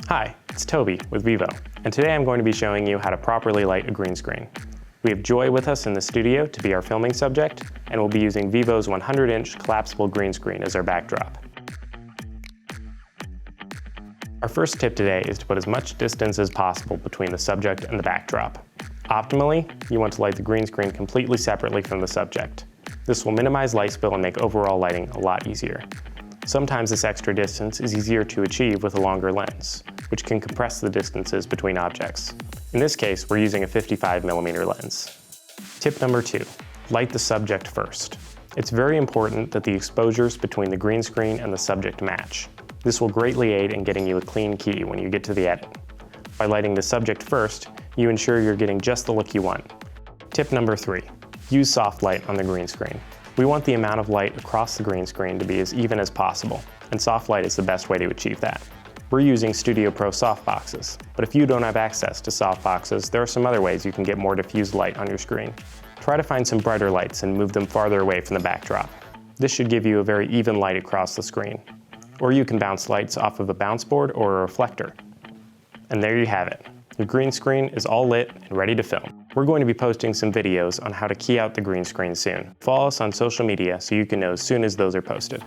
Hi, it's Toby with Vivo, and today I'm going to be showing you how to properly light a green screen. We have Joy with us in the studio to be our filming subject, and we'll be using Vivo's 100-inch collapsible green screen as our backdrop. Our first tip today is to put as much distance as possible between the subject and the backdrop. Optimally, you want to light the green screen completely separately from the subject. This will minimize light spill and make overall lighting a lot easier. Sometimes this extra distance is easier to achieve with a longer lens, which can compress the distances between objects. In this case, we're using a 55mm lens. Tip number 2, light the subject first. It's very important that the exposures between the green screen and the subject match. This will greatly aid in getting you a clean key when you get to the edit. By lighting the subject first, you ensure you're getting just the look you want. Tip number 3, use soft light on the green screen. We want the amount of light across the green screen to be as even as possible, and soft light is the best way to achieve that. We're using Studio Pro softboxes, but if you don't have access to softboxes, there are some other ways you can get more diffused light on your screen. Try to find some brighter lights and move them farther away from the backdrop. This should give you a very even light across the screen. Or you can bounce lights off of a bounce board or a reflector. And there you have it. Your green screen is all lit and ready to film. We're going to be posting some videos on how to key out the green screen soon. Follow us on social media so you can know as soon as those are posted.